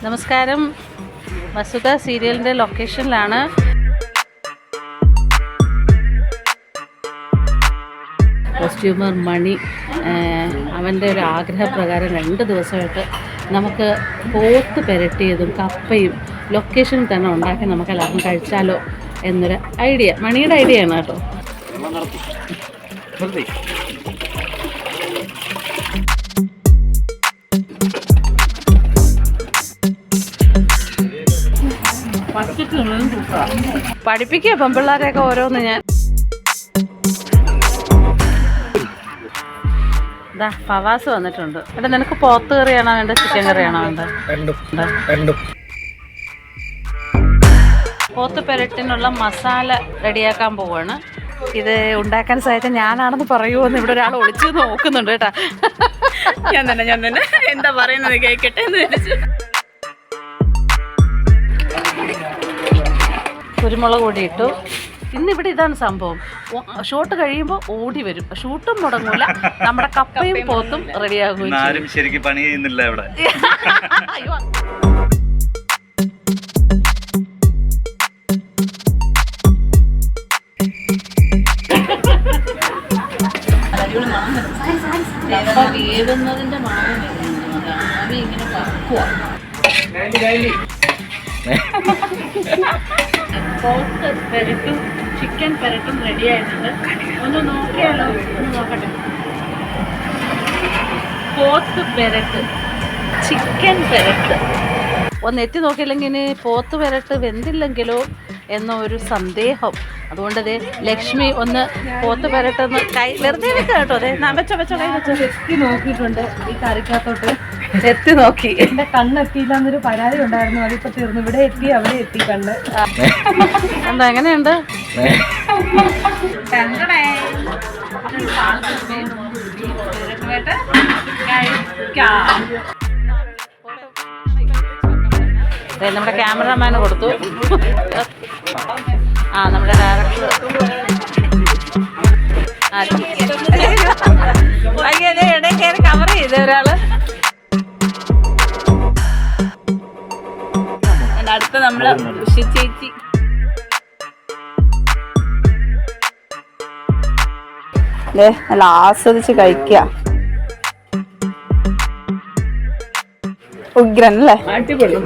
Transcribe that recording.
നമസ്കാരം. വസുധ സീരിയലിൻ്റെ ലൊക്കേഷനിലാണ്. കോസ്റ്റ്യൂമർ മണി അവൻ്റെ ഒരു ആഗ്രഹപ്രകാരം 2 ദിവസമായിട്ട് നമുക്ക് പോത്ത് പെരട്ടിയതും കപ്പയും ലൊക്കേഷനിൽ തന്നെ ഉണ്ടാക്കി നമുക്കെല്ലാവർക്കും കഴിച്ചാലോ എന്നൊരു ഐഡിയ, മണിയുടെ ഐഡിയ ആണ് കേട്ടോ. പഠിപ്പിക്കുക പെൺപിള്ളേരെയൊക്കെ ഓരോന്ന്. ഞാൻ ഇതാ ഫവാസ് വന്നിട്ടുണ്ട്. എടാ, നിനക്ക് പോത്ത് കറിയാണോ വേണ്ടത്, ചിക്കൻ കറിയാണോ വേണ്ടത്? പോത്ത് പെരട്ടിനുള്ള മസാല റെഡിയാക്കാൻ പോവാണ്. ഇത് ഉണ്ടാക്കാൻ സഹായിച്ച ഞാനാണെന്ന് പറയുമോന്ന് ഇവിടെ ഒരാൾ ഒളിച്ചു നോക്കുന്നുണ്ട് കേട്ടാ. ഞാൻ തന്നെ എന്താ പറയുന്നത് കേൾക്കട്ടെ എന്ന് വിചാരിച്ചു. കുരുമുളക് പൊടി ഇട്ടു. ഇന്നിവിടെ ഇതാണ് സംഭവം. ഷൂട്ട് കഴിയുമ്പോൾ ഓടി വരും. ഷൂട്ടും മുടങ്ങൂല, നമ്മുടെ കപ്പയും പോത്തും റെഡിയാകും. ആരും ശരിക്കും പണി ചെയ്യുന്നില്ല ഇവിടെ. അയ്യോ, വേവുന്നതിന്റെ മാവി ഇങ്ങനെ പറക്കുക. പോത്ത് പെരട്ടും ചിക്കൻ പെരട്ടും റെഡി ആയിട്ടുണ്ട്. ഒന്ന് നോക്കിയാലോ, ഒന്ന് നോക്കട്ടെ. പോത്ത് പെരട്ട്, ചിക്കൻ പെരട്ട് ഒന്ന് എത്തി നോക്കിയില്ലെങ്കിൽ ഇനി പോത്ത് പെരട്ട് വെന്തില്ലെങ്കിലോ എന്നൊരു സന്ദേഹം. അതുകൊണ്ട് അതെ ലക്ഷ്മി ഒന്ന് പോത്ത് പെരട്ടെന്ന് കൈ വെറുതെ വെക്കുക കേട്ടോ. അതെ വെച്ചോ കൈ വെച്ചോ. എത്തി നോക്കിയിട്ടുണ്ട് ഈ കറിക്കകത്തോട്ട്. എത്തി നോക്കി. എന്റെ കണ്ണെത്തിയില്ല എന്നൊരു പരാതി ഉണ്ടായിരുന്നു. അതിപ്പോ തീർന്നു. ഇവിടെ എത്തി, അവിടെ എത്തി കണ്ണ്. എന്താ എങ്ങനെയുണ്ട്? നമ്മുടെ ക്യാമറമാന് കൊടുത്തു. നമ്മുടെ ഡയറക്ടർ ഇടയിൽ കയറി കവർ ചെയ്ത ഒരാള്. അടുത്ത നമ്മള് ഉഷ ചേച്ചി. നല്ല ആസ്വദിച്ച് കഴിക്കുക. ഉഗ്രൻ അല്ലേ? അടിപൊളി.